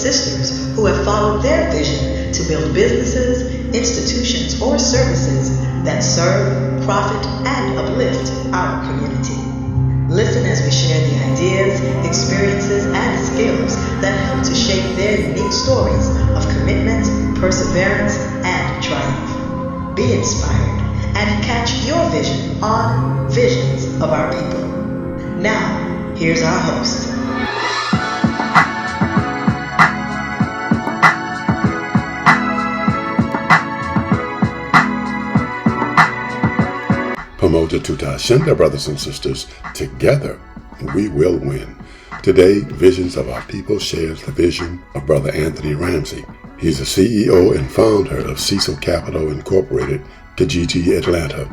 sisters who have followed their vision to build businesses, institutions, or services that serve, profit, and uplift our community. Listen as we share the ideas, experiences, and skills that help to shape their unique stories of commitment, perseverance, and triumph. Be inspired and catch your vision on Visions of Our People. Now, here's our host. Pamoja Tutashenda, brothers and sisters, together we will win. Today, Visions of Our People shares the vision of Brother Anthony Ramsey. He's the CEO and founder of Cecil Capital Incorporated, Kijiji, Atlanta.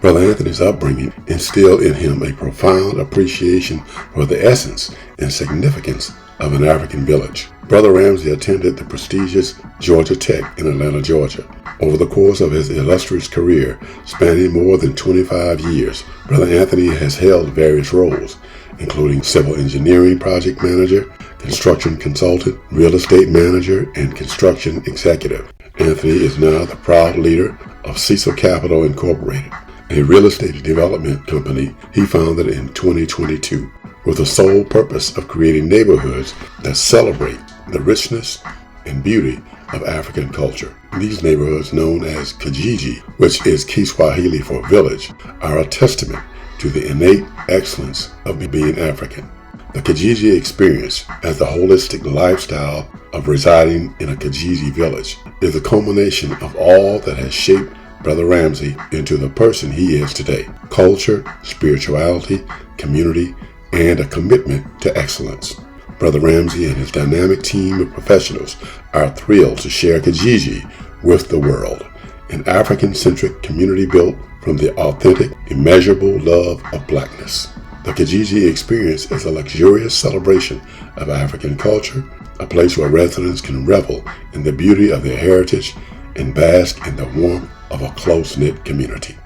Brother Anthony's upbringing instilled in him a profound appreciation for the essence and significance of an African village. Brother Ramsey attended the prestigious Georgia Tech in Atlanta, Georgia. Over the course of his illustrious career, spanning more than 25 years, Brother Anthony has held various roles, including civil engineering project manager, construction consultant, real estate manager, and construction executive. Anthony is now the proud leader of Cecil Capital Incorporated, a real estate development company he founded in 2022 with the sole purpose of creating neighborhoods that celebrate the richness and beauty of African culture. These neighborhoods, known as Kijiji, which is Kiswahili for village, are a testament to the innate excellence of being African. The Kijiji experience, as the holistic lifestyle of residing in a Kijiji village, is a culmination of all that has shaped Brother Ramsey into the person he is today: culture, spirituality, community, and a commitment to excellence. Brother Ramsey and his dynamic team of professionals are thrilled to share Kijiji with the world, an African-centric community built from the authentic, immeasurable love of Blackness. The Kijiji experience is a luxurious celebration of African culture, a place where residents can revel in the beauty of their heritage and bask in the warmth of a close-knit community.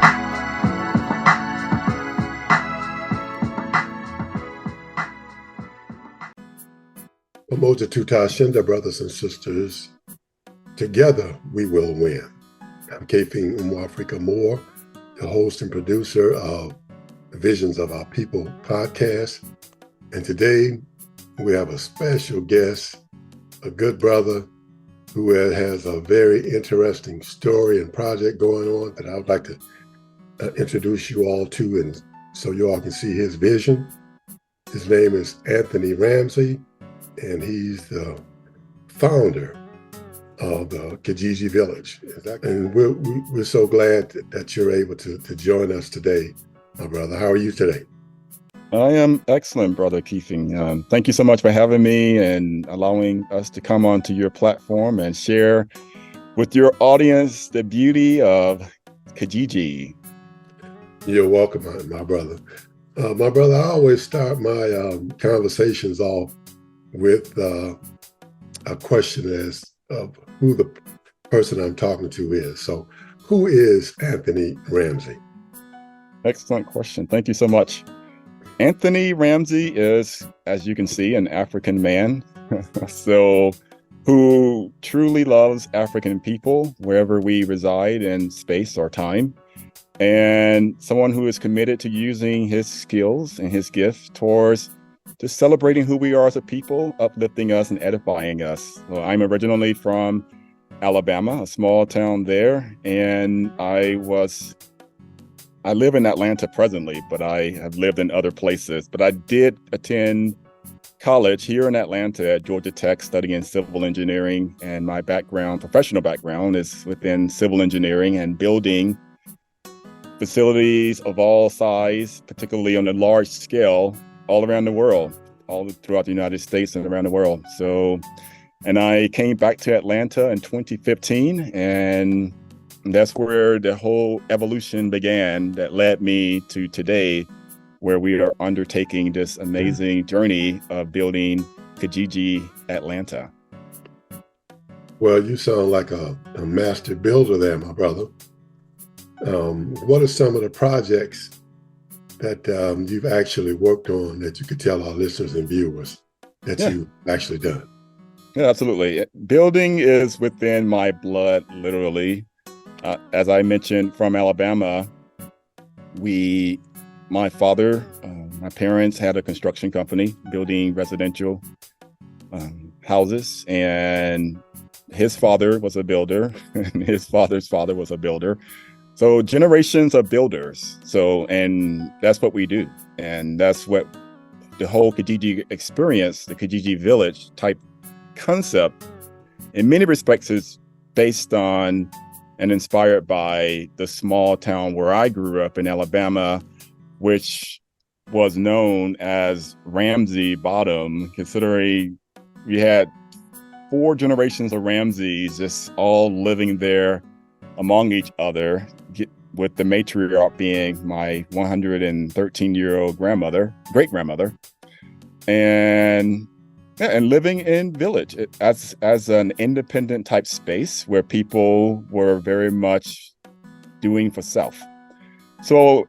Pamoja Tutashenda, brothers and sisters, together we will win. I'm Kefing Moor, the host and producer of Visions of Our People podcast. And today we have a special guest, a good brother who has a very interesting story and project going on that I would like to introduce you all to, and so you all can see his vision. His name is Anthony Ramsey, and he's the founder of the Kijiji Village. And we're so glad that you're able to join us today, my brother. How are you today? I am excellent, Brother Kefing. Thank you so much for having me and allowing us to come onto your platform and share with your audience the beauty of Kijiji. You're welcome, my brother. My brother, I always start my conversations off with a question as of who the person I'm talking to is. So who is Anthony Ramsey? Excellent question. Thank you so much. Anthony Ramsey is, as you can see, an African man, who truly loves African people wherever we reside in space or time, and someone who is committed to using his skills and his gift towards just celebrating who we are as a people, uplifting us and edifying us. Well, I'm originally from Alabama, a small town there, and I live in Atlanta presently, but I have lived in other places. But I did attend college here in Atlanta at Georgia Tech, studying civil engineering, and my professional background is within civil engineering and building facilities of all size, particularly on a large scale, all around the world, all throughout the United States and around the world. And I came back to Atlanta in 2015, and that's where the whole evolution began that led me to today, where we are undertaking this amazing journey of building Kijiji, Atlanta. Well, you sound like a master builder there, my brother. What are some of the projects that you've actually worked on that you could tell our listeners and viewers that you've actually done? Yeah, absolutely. Building is within my blood, literally. As I mentioned, from Alabama, we, my father, my parents had a construction company building residential houses, and his father was a builder, and his father's father was a builder. So generations of builders. So, and that's what we do. And that's what the whole Kijiji experience, the Kijiji village type concept, in many respects is based on and inspired by the small town where I grew up in Alabama, which was known as Ramsey Bottom, considering we had 4 generations of Ramseys just all living there among each other, with the matriarch being my 113-year-old great grandmother, and living in village as an independent type space where people were very much doing for self. So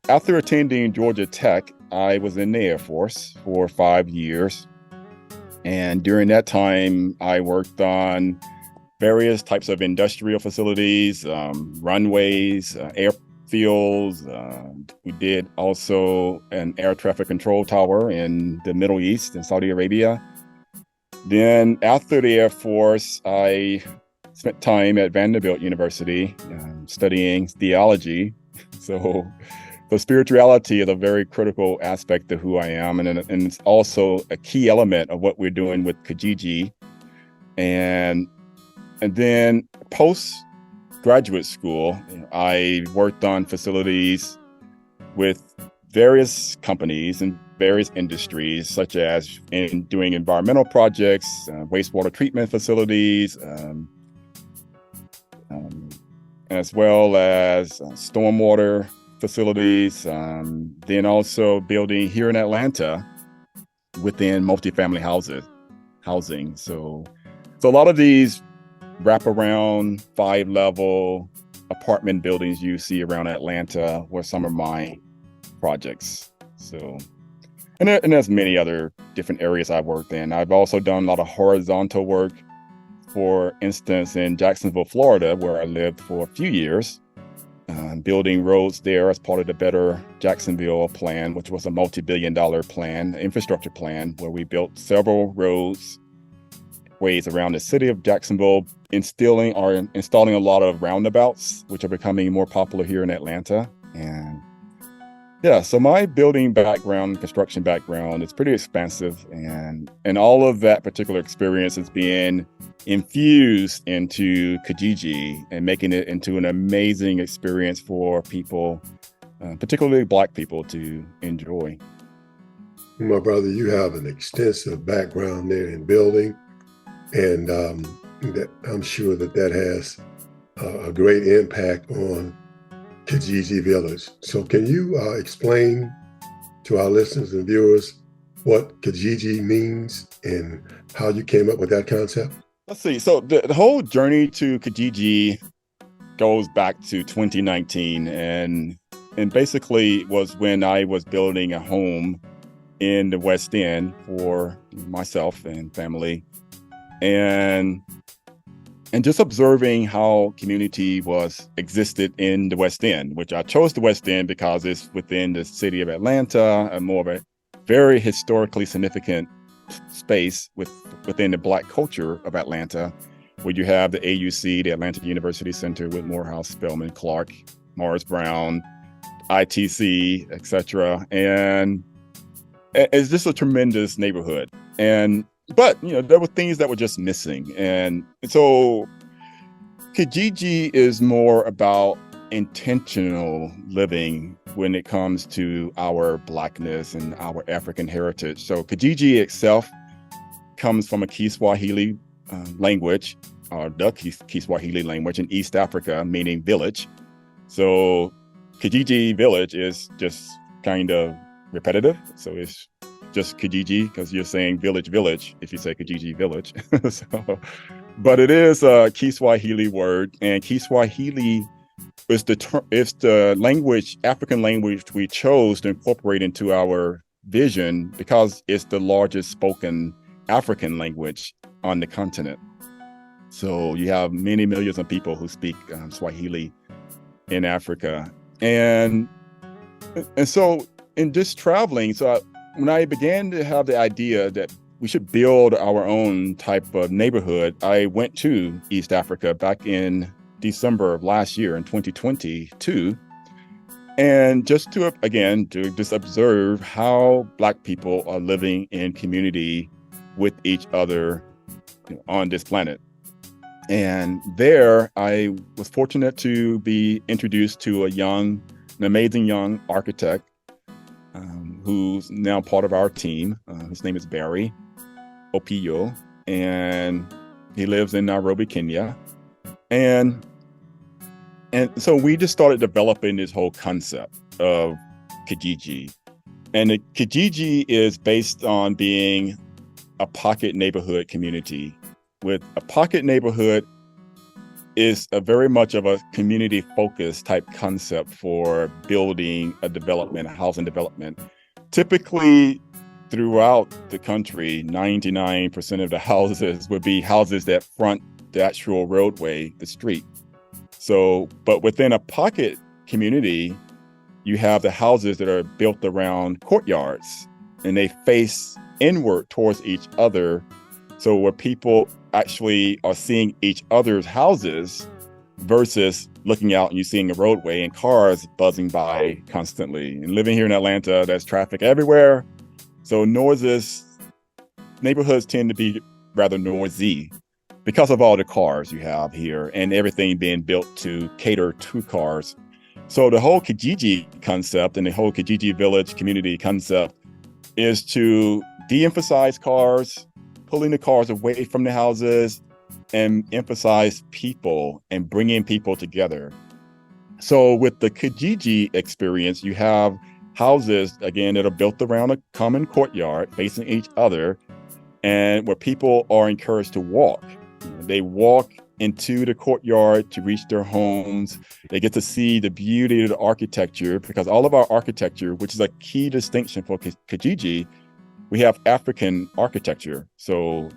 after attending Georgia Tech, I was in the Air Force for 5 years. And during that time, I worked on various types of industrial facilities, runways, airfields. We did also an air traffic control tower in the Middle East in Saudi Arabia. Then after the Air Force, I spent time at Vanderbilt University studying theology. So spirituality is a very critical aspect of who I am, and it's also a key element of what we're doing with Kijiji. And then post-graduate school, I worked on facilities with various companies and various industries, such as in doing environmental projects, wastewater treatment facilities, as well as stormwater facilities, then also building here in Atlanta within multifamily housing. So a lot of these wraparound 5-level apartment buildings you see around Atlanta were some of my projects. So, and there's many other different areas I've worked in. I've also done a lot of horizontal work, for instance, in Jacksonville, Florida, where I lived for a few years, building roads there as part of the Better Jacksonville plan, which was a multi-billion-dollar plan, infrastructure plan, where we built several ways around the city of Jacksonville, installing a lot of roundabouts, which are becoming more popular here in Atlanta. And yeah, so my building background, construction background, is pretty expansive, and all of that particular experience is being infused into Kijiji and making it into an amazing experience for people, particularly Black people, to enjoy. My brother, you have an extensive background there in building, and I'm sure that has a great impact on Kijiji Village. So can you explain to our listeners and viewers what Kijiji means and how you came up with that concept? Let's see. So the whole journey to Kijiji goes back to 2019, and basically was when I was building a home in the West End for myself and family, and just observing how community existed in the West End, which I chose the West End because it's within the city of Atlanta, and more of a very historically significant space within the Black culture of Atlanta, where you have the AUC, the Atlanta University Center, with Morehouse, Spelman, Clark, Morris Brown, ITC, etc. And it's just a tremendous neighborhood. But there were things that were just missing. And so Kijiji is more about intentional living when it comes to our Blackness and our African heritage. So Kijiji itself comes from a Kiswahili language, or the Kiswahili language in East Africa, meaning village. So Kijiji village is just kind of repetitive. So it's just Kijiji because you're saying village if you say Kijiji village. But it is a Kiswahili word, and Kiswahili is the language, African language, we chose to incorporate into our vision because it's the largest spoken African language on the continent. So you have many millions of people who speak Swahili in Africa. And so in just traveling, when I began to have the idea that we should build our own type of neighborhood, I went to East Africa back in December of last year in 2022. And just to just observe how Black people are living in community with each other on this planet. And there, I was fortunate to be introduced to an amazing young architect who's now part of our team. His name is Barry Opio, and he lives in Nairobi, Kenya. And so we just started developing this whole concept of Kijiji. And the Kijiji is based on being a pocket neighborhood community. With a pocket neighborhood is very much of a community-focused type concept for building a housing development. Typically, throughout the country, 99% of the houses would be houses that front the actual roadway, the street. So, but within a pocket community, you have the houses that are built around courtyards, and they face inward towards each other. So where people actually are seeing each other's houses versus looking out and you seeing a roadway and cars buzzing by constantly. And living here in Atlanta, there's traffic everywhere. So neighborhoods tend to be rather noisy because of all the cars you have here and everything being built to cater to cars. So the whole Kijiji concept and the whole Kijiji village community concept is to de-emphasize cars, pulling the cars away from the houses, and emphasize people and bringing people together. So with the Kijiji experience, you have houses, again, that are built around a common courtyard facing each other, and where people are encouraged to walk. They walk into the courtyard to reach their homes. They get to see the beauty of the architecture, because all of our architecture, which is a key distinction for Kijiji, we have African architecture. So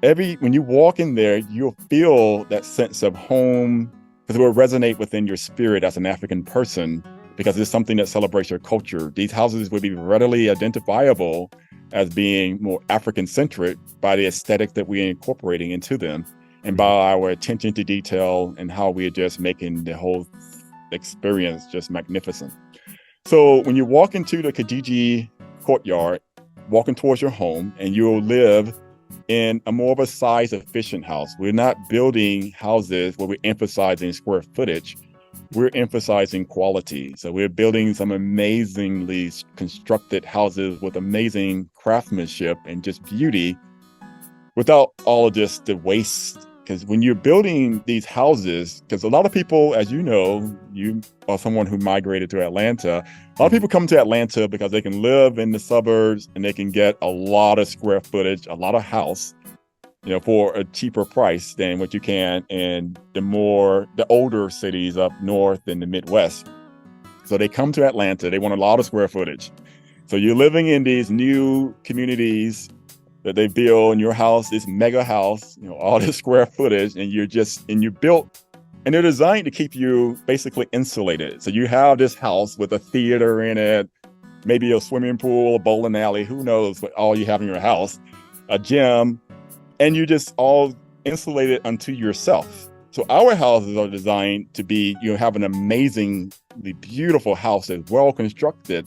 when you walk in there, you'll feel that sense of home, because it will resonate within your spirit as an African person, because it's something that celebrates your culture. These houses would be readily identifiable as being more African-centric by the aesthetic that we're incorporating into them, and by our attention to detail and how we're just making the whole experience just magnificent. So when you walk into the Kijiji courtyard, walking towards your home, and you'll live in a more of a size-efficient house. We're not building houses where we're emphasizing square footage. We're emphasizing quality. So we're building some amazingly constructed houses with amazing craftsmanship and just beauty, without all of just the waste. Because when you're building these houses, because a lot of people, as you know, you are someone who migrated to Atlanta, a lot of people come to Atlanta because they can live in the suburbs and they can get a lot of square footage, a lot of house, for a cheaper price than what you can in the older cities up north in the Midwest. So they come to Atlanta, they want a lot of square footage. So you're living in these new communities that they build in your house, this mega house, all this square footage, and you're built, and they're designed to keep you basically insulated. So you have this house with a theater in it, maybe a swimming pool, a bowling alley, who knows what all you have in your house, a gym, and you're just all insulated unto yourself. So our houses are designed to be, have an amazingly beautiful house that's well constructed,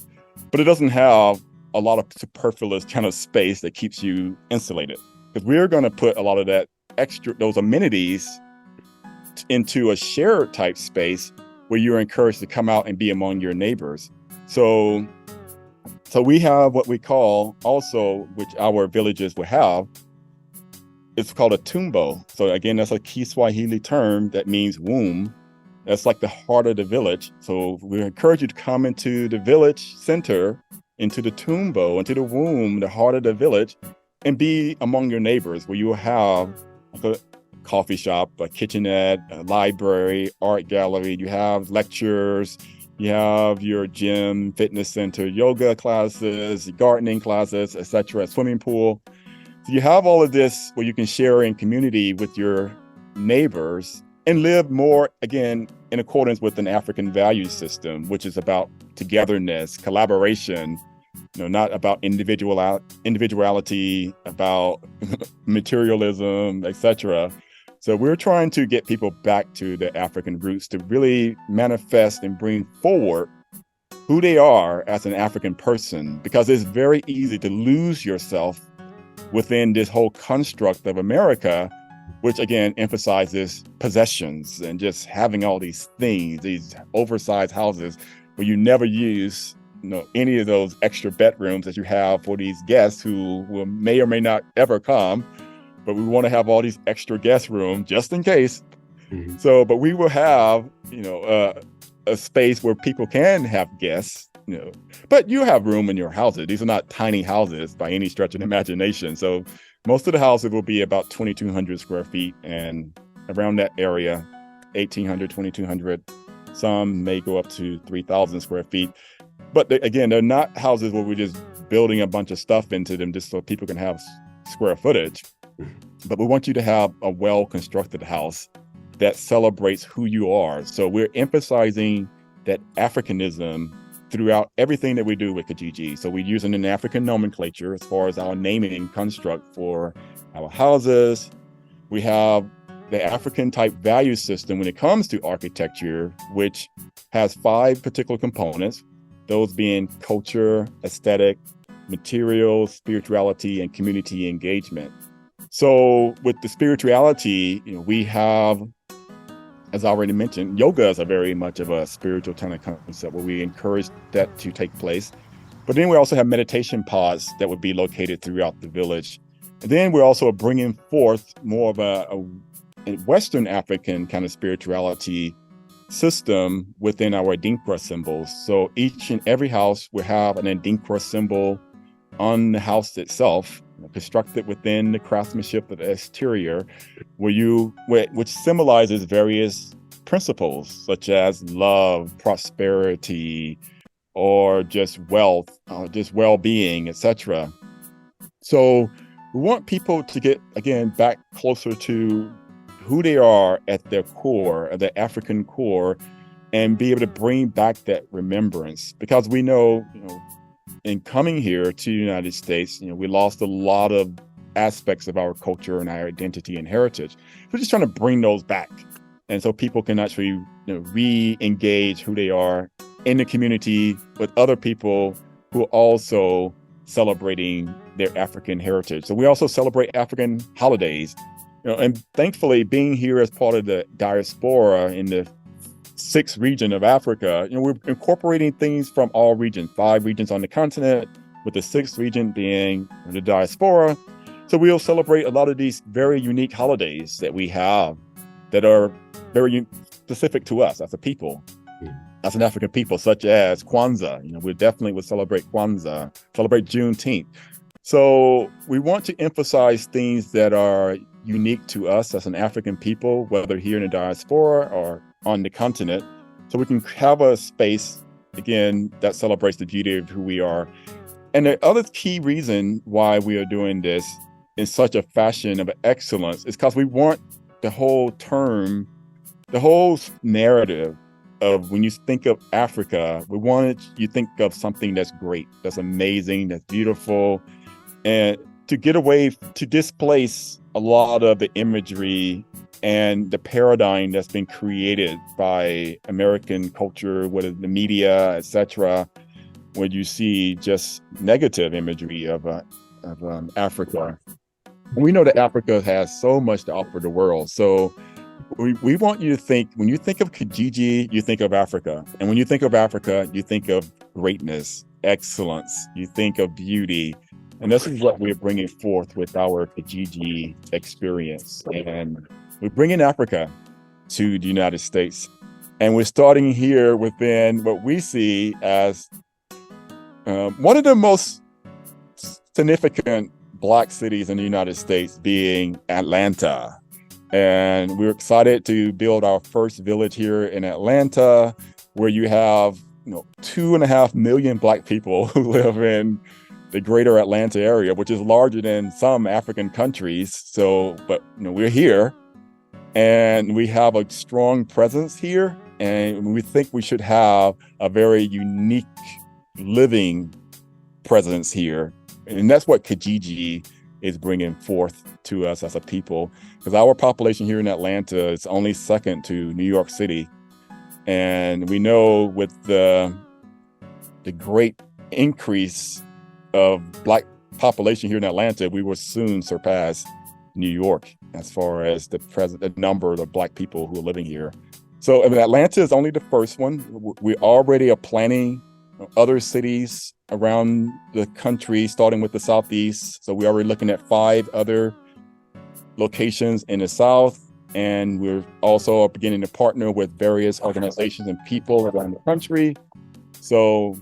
but it doesn't have a lot of superfluous kind of space that keeps you insulated, because we're going to put a lot of those amenities into a shared type space where you're encouraged to come out and be among your neighbors. So we have what we call also, which our villages will have, it's called a tumbo. So again, that's a Kiswahili term that means womb. That's like the heart of the village. So we encourage you to come into the village center, into the tumbo, into the womb, the heart of the village, and be among your neighbors, where you will have a coffee shop, a kitchenette, a library, art gallery. You have lectures, you have your gym, fitness center, yoga classes, gardening classes, etc., swimming pool. So you have all of this where you can share in community with your neighbors and live more, again, in accordance with an African value system, which is about togetherness, collaboration, not about individuality, about materialism, etc. So we're trying to get people back to the African roots to really manifest and bring forward who they are as an African person, because it's very easy to lose yourself within this whole construct of America, which again emphasizes possessions and just having all these things, these oversized houses where you never use any of those extra bedrooms that you have for these guests who may or may not ever come, but we want to have all these extra guest rooms just in case. Mm-hmm. So, but we will have, a space where people can have guests, but you have room in your houses. These are not tiny houses by any stretch of the imagination. So most of the houses will be about 2,200 square feet and around that area, 1,800, 2,200. Some may go up to 3,000 square feet. But again, they're not houses where we're just building a bunch of stuff into them just so people can have square footage. But we want you to have a well-constructed house that celebrates who you are. So we're emphasizing that Africanism throughout everything that we do with Kijiji. So we're using an African nomenclature as far as our naming construct for our houses. We have the African type value system when it comes to architecture, which has 5 particular components, those being culture, aesthetic, materials, spirituality, and community engagement. So with the spirituality, we have, as I already mentioned, yoga is a very much of a spiritual kind of concept where we encourage that to take place. But then we also have meditation pods that would be located throughout the village. And then we're also bringing forth more of a Western African kind of spirituality system within our Adinkra symbols. So each and every house will have an Adinkra symbol on the house itself, constructed within the craftsmanship of the exterior, which symbolizes various principles such as love, prosperity, or just wealth, just well-being, etc. So we want people to get, again, back closer to who they are at their core, at the African core, and be able to bring back that remembrance. Because we know, in coming here to the United States, we lost a lot of aspects of our culture and our identity and heritage. We're just trying to bring those back. And so people can actually re-engage who they are in the community with other people who are also celebrating their African heritage. So we also celebrate African holidays. And thankfully, being here as part of the diaspora in the 6th region of Africa, we're incorporating things from all regions, 5 regions on the continent, with the 6th region being the diaspora. So we'll celebrate a lot of these very unique holidays that we have that are very specific to us as a people, as an African people, such as Kwanzaa. We definitely would celebrate Kwanzaa, celebrate Juneteenth. So we want to emphasize things that are unique to us as an African people, whether here in the diaspora or on the continent, so we can have a space, again, that celebrates the beauty of who we are. And the other key reason why we are doing this in such a fashion of excellence is because we want the whole narrative of when you think of Africa, we wanted you think of something that's great, that's amazing, that's beautiful, and to get away, to displace a lot of the imagery and the paradigm that's been created by American culture, whether the media, etc., where you see just negative imagery of Africa. We know that Africa has so much to offer the world. So we want you to think, when you think of Kijiji, you think of Africa. And when you think of Africa, you think of greatness, excellence, you think of beauty. And this is what we're bringing forth with our Kijiji experience. And we're bringing Africa to the United States. And we're starting here within what we see as one of the most significant Black cities in the United States, being Atlanta. And we're excited to build our first village here in Atlanta, where you have 2.5 million Black people who live in the greater Atlanta area, which is larger than some African countries. So, but we're here and we have a strong presence here, and we think we should have a very unique living presence here. And that's what Kijiji is bringing forth to us as a people, because our population here in Atlanta is only second to New York City. And we know with the great increase of Black population here in Atlanta, we will soon surpass New York as far as the number of Black people who are living here. So Atlanta is only the first one. We already are planning other cities around the country, starting with the Southeast. So we're already looking at 5 other locations in the South. And we're also beginning to partner with various organizations and people around the country. So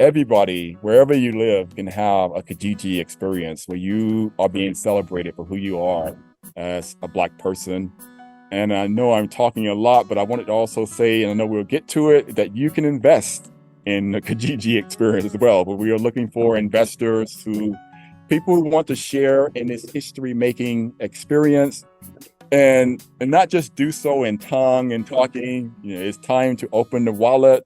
everybody, wherever you live, can have a Kijiji experience where you are being celebrated for who you are as a Black person. And I know I'm talking a lot, but I wanted to also say, and I know we'll get to it, that you can invest in the Kijiji experience as well. But we are looking for investors, people who want to share in this history-making experience, and not just do so in tongue and talking. It's time to open the wallet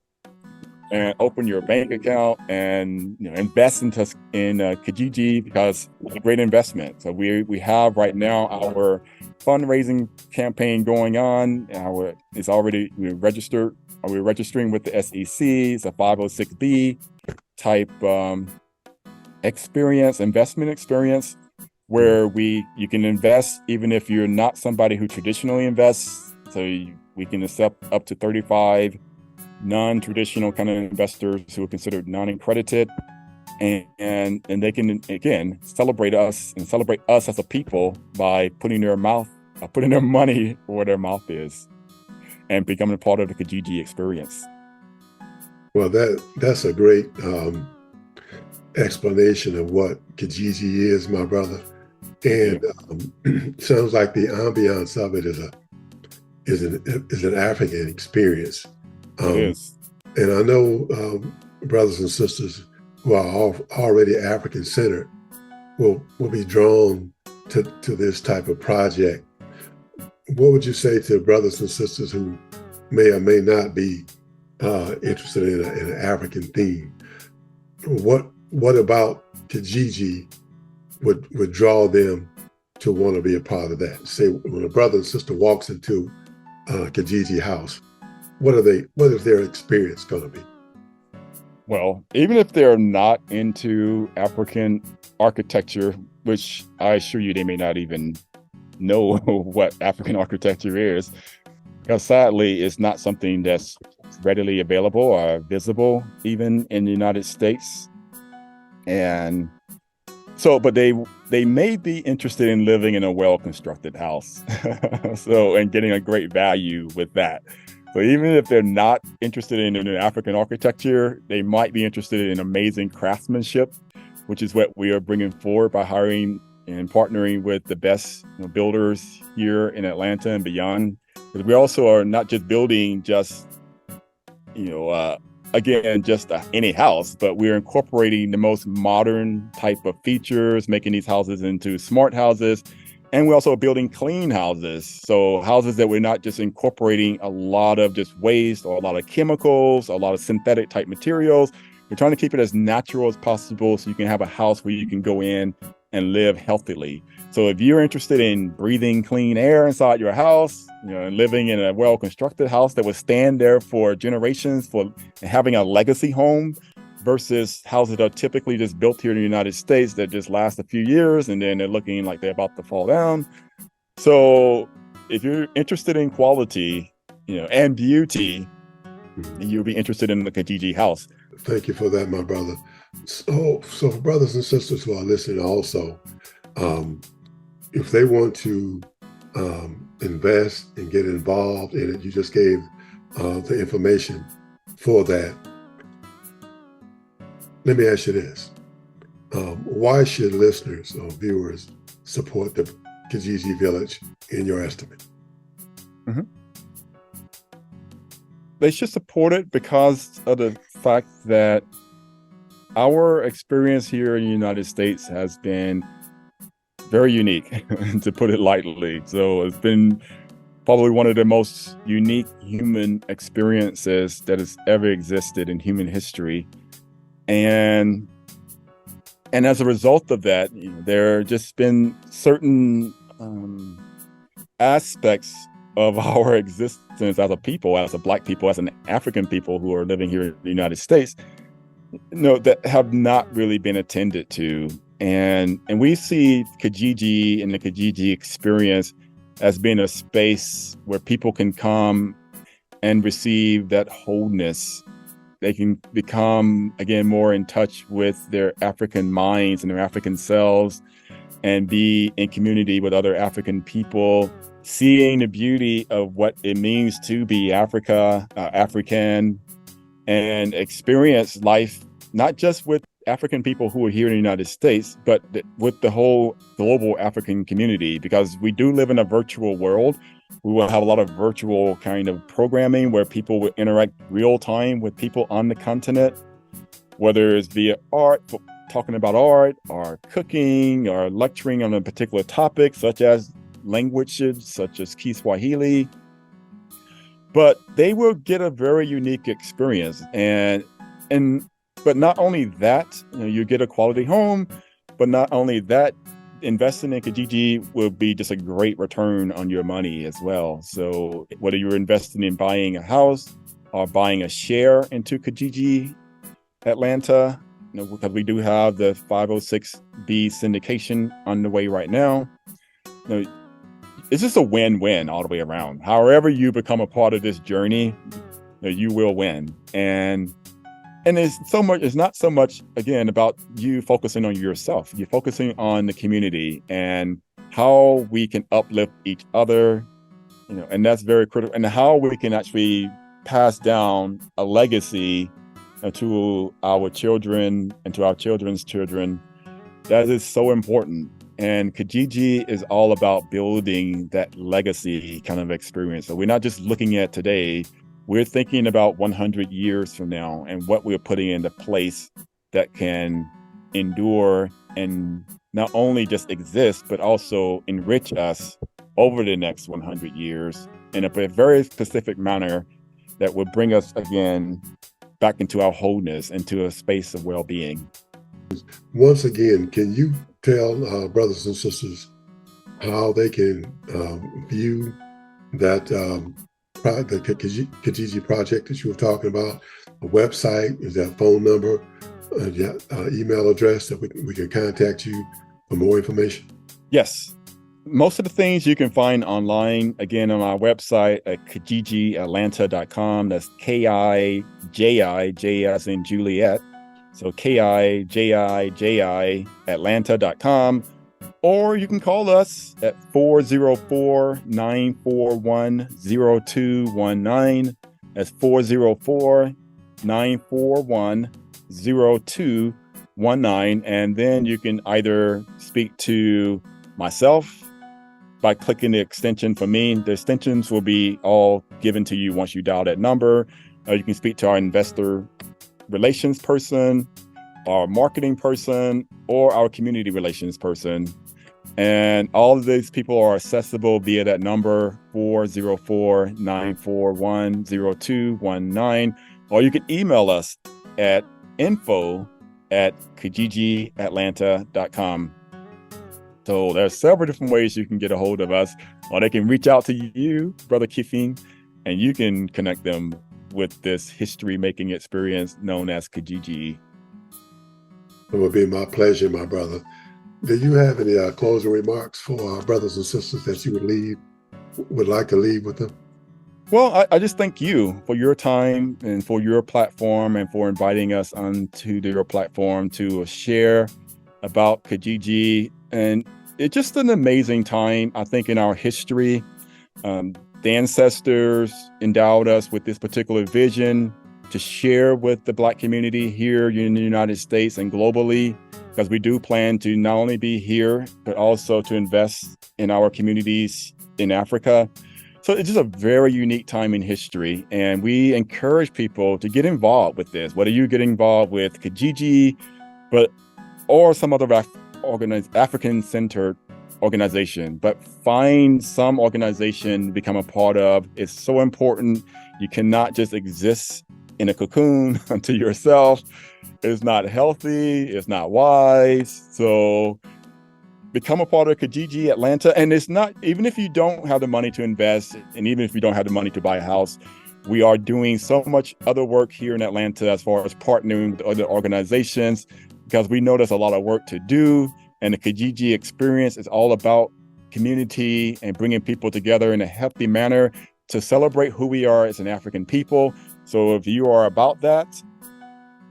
and open your bank account and invest in Kijiji, because it's a great investment. So we have right now our fundraising campaign going on. We're registering with the SEC. It's a 506B type investment experience, where you can invest even if you're not somebody who traditionally invests. So we can accept up to 35 non-traditional kind of investors who are considered non-accredited, and they can again celebrate us as a people by putting their money where their mouth is and becoming a part of the Kijiji experience. Well, that's a great explanation of what Kijiji is, my brother. And sounds like the ambiance of it is an African experience. It is. And I know brothers and sisters who are already African-centered will be drawn to this type of project. What would you say to brothers and sisters who may or may not be interested in an African theme? What about Kijiji would draw them to want to be a part of that? Say, when a brother and sister walks into Kijiji house, what is their experience going to be? Well, even if they're not into African architecture, which I assure you they may not even know what African architecture is, because sadly it's not something that's readily available or visible even in the United States. And so, but they may be interested in living in a well-constructed house, and getting a great value with that. So even if they're not interested in African architecture, they might be interested in amazing craftsmanship, which is what we are bringing forward by hiring and partnering with the best builders here in Atlanta and beyond. Because we also are not just building just any house, but we're incorporating the most modern type of features, making these houses into smart houses. And we're also building clean houses. So houses that we're not just incorporating a lot of just waste or a lot of chemicals, or a lot of synthetic type materials. We're trying to keep it as natural as possible so you can have a house where you can go in and live healthily. So if you're interested in breathing clean air inside your house, and living in a well-constructed house that will stand there for generations, for having a legacy home, versus houses that are typically just built here in the United States that just last a few years and then they're looking like they're about to fall down. So if you're interested in quality, and beauty, you'll be interested in the Kijiji house. Thank you for that, my brother. So for brothers and sisters who are listening also, if they want to invest and get involved in it, you just gave the information for that. Let me ask you this. Why should listeners or viewers support the Kijiji Village in your estimate? Mm-hmm. They should support it because of the fact that our experience here in the United States has been very unique, to put it lightly. So it's been probably one of the most unique human experiences that has ever existed in human history. And as a result of that, there have just been certain aspects of our existence as a people, as a Black people, as an African people who are living here in the United States, that have not really been attended to. And we see Kijiji and the Kijiji experience as being a space where people can come and receive that wholeness. They can become, again, more in touch with their African minds and their African selves, and be in community with other African people, seeing the beauty of what it means to be African, and experience life, not just with African people who are here in the United States, but with the whole global African community, because we do live in a virtual world. We will have a lot of virtual kind of programming where people will interact real time with people on the continent, whether it's via art, talking about art, or cooking, or lecturing on a particular topic, such as languages, such as Kiswahili. But they will get a very unique experience. But not only that, you get a quality home, but not only that, investing in Kijiji will be just a great return on your money as well. So whether you're investing in buying a house or buying a share into Kijiji Atlanta, because we do have the 506B syndication underway right now, it's just a win-win all the way around. However you become a part of this journey, you will win. And it's not so much, again, about you focusing on yourself. You're focusing on the community and how we can uplift each other, and that's very critical. And how we can actually pass down a legacy to our children and to our children's children. That is so important. And Kijiji is all about building that legacy kind of experience. So we're not just looking at today. We're thinking about 100 years from now and what we're putting into place that can endure and not only just exist, but also enrich us over the next 100 years in a very specific manner that will bring us again back into our wholeness, into a space of well-being. Once again, can you tell brothers and sisters how they can view that the Kijiji project that you were talking about? A website, is that phone number, email address that we can contact you for more information? Yes. Most of the things you can find online, again, on our website at kijijiatlanta.com. That's Kijiji, J as in Juliet. So Kijiji Atlanta.com. Or you can call us at 404-941-0219. That's 404-941-0219. And then you can either speak to myself by clicking the extension for me. The extensions will be all given to you once you dial that number. You can speak to our investor relations person, our marketing person, or our community relations person. And all of these people are accessible via that number, 404-941-0219. Or you can email us at info@kijijiatlanta.com. So there's several different ways you can get a hold of us, or they can reach out to you, Brother Kefing, and you can connect them with this history-making experience known as Kijiji. It will be my pleasure, my brother. Do you have any closing remarks for our brothers and sisters that you would like to leave with them? Well, I just thank you for your time and for your platform and for inviting us onto your platform to share about Kijiji. And it's just an amazing time, I think, in our history. The ancestors endowed us with this particular vision to share with the Black community here in the United States and globally, because we do plan to not only be here, but also to invest in our communities in Africa. So it's just a very unique time in history, and we encourage people to get involved with this, whether you get involved with Kijiji, or some other African-centered organization, but find some organization to become a part of. It's so important. You cannot just exist in a cocoon unto yourself. It's not healthy. It's not wise. So become a part of Kijiji Atlanta. And it's not, even if you don't have the money to invest, and even if you don't have the money to buy a house, we are doing so much other work here in Atlanta as far as partnering with other organizations, because we know there's a lot of work to do. And the Kijiji experience is all about community and bringing people together in a healthy manner to celebrate who we are as an African people. So if you are about that,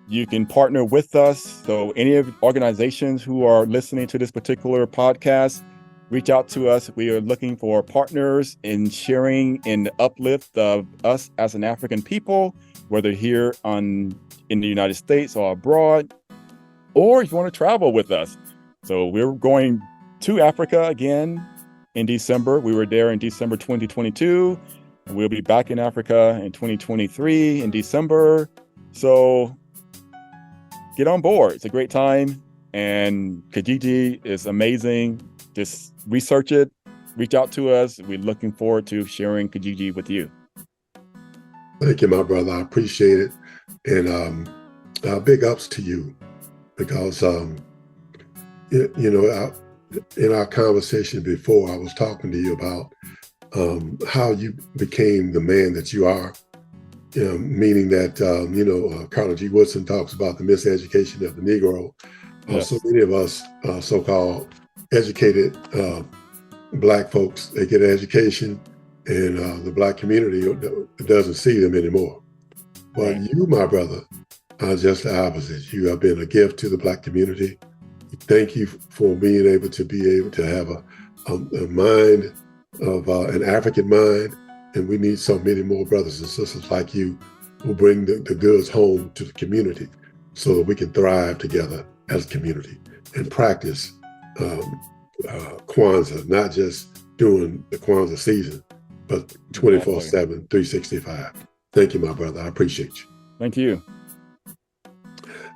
you can partner with us. So any of the organizations who are listening to this particular podcast, reach out to us. We are looking for partners in sharing in the uplift of us as an African people, whether here in the United States or abroad, or if you want to travel with us. So we're going to Africa again in December. We were there in December 2022. And we'll be back in Africa in 2023 in December. So get on board. It's a great time. And Kijiji is amazing. Just research it. Reach out to us. We're looking forward to sharing Kijiji with you. Thank you, my brother. I appreciate it. And big ups to you, because in our conversation before, I was talking to you about how you became the man that you are, meaning that, Carter G. Woodson talks about the miseducation of the Negro. Yes. So many of us so-called educated Black folks, they get an education, and the Black community doesn't see them anymore. But you, my brother, are just the opposite. You have been a gift to the Black community. Thank you for being able to have a mind of an African mind, and we need so many more brothers and sisters like you who bring the goods home to the community so that we can thrive together as a community and practice Kwanzaa, not just during the Kwanzaa season, but 24/7, 365. Thank you, my brother. I appreciate you. Thank you.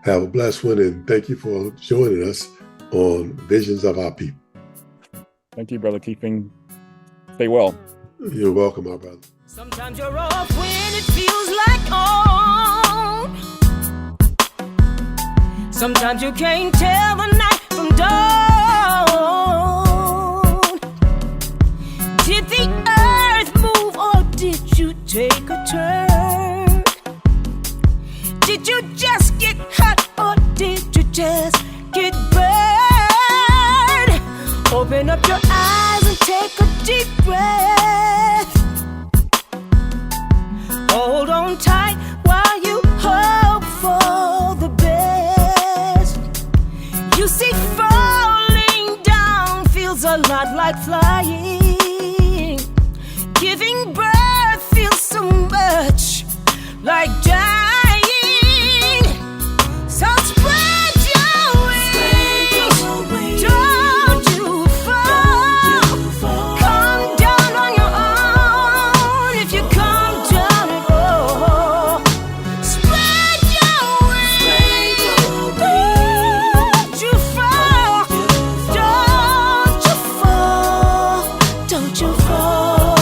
Have a blessed one, and thank you for joining us on Visions of Our People. Thank you, Brother Kefing. Stay well. You're welcome, my brother. Sometimes you're off when it feels like on. Sometimes you can't tell the night from dawn. Did the earth move, or did you take a turn? Did you just get hot, or did you just get burned? Open up your eyes and take a deep breath. Hold on tight while you hope for the best. You see, falling down feels a lot like flying. Giving birth feels so much like dying. So spread your wings, don't you fall. Come down on your own if you come down at all. Spread your wings, don't you fall. Don't you fall, don't you fall.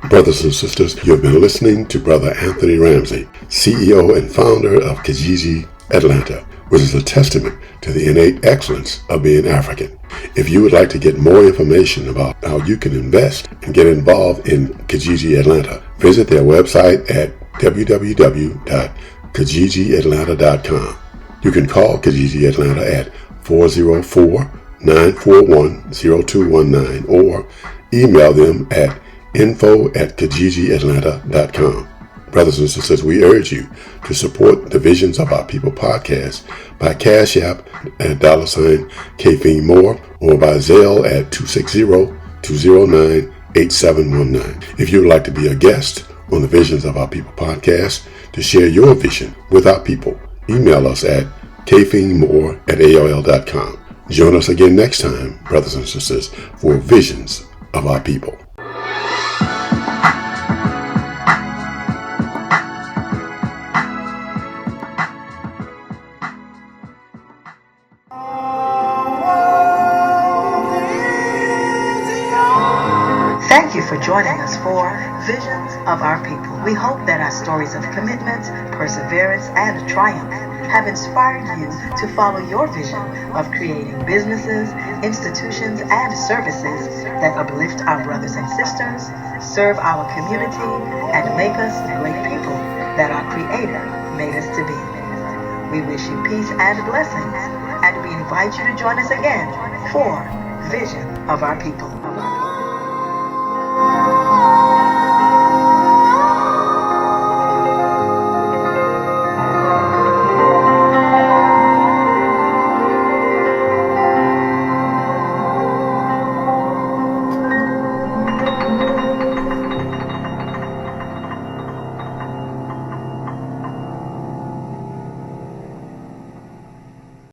Brothers and sisters, you have been listening to Brother Anthony Ramsey, CEO and founder of Kijiji Atlanta, which is a testament to the innate excellence of being African. If you would like to get more information about how you can invest and get involved in Kijiji Atlanta, visit their website at www.kijijiatlanta.com. You can call Kijiji Atlanta at 404-941-0219 or email them at info@kijijiatlanta.com. Brothers and sisters, we urge you to support the Visions of Our People podcast by Cash App at $ Kefing Moor or by Zelle at 260-209-8719. If you would like to be a guest on the Visions of Our People podcast to share your vision with our people. Email us at kefingmoor@aol.com. Join us again next time, brothers and sisters, for Visions of Our People. Thank you for joining us for Visions of Our People. We hope that our stories of commitment, perseverance, and triumph have inspired you to follow your vision of creating businesses, institutions, and services that uplift our brothers and sisters, serve our community, and make us the great people that our Creator made us to be. We wish you peace and blessings, and we invite you to join us again for Vision of Our People.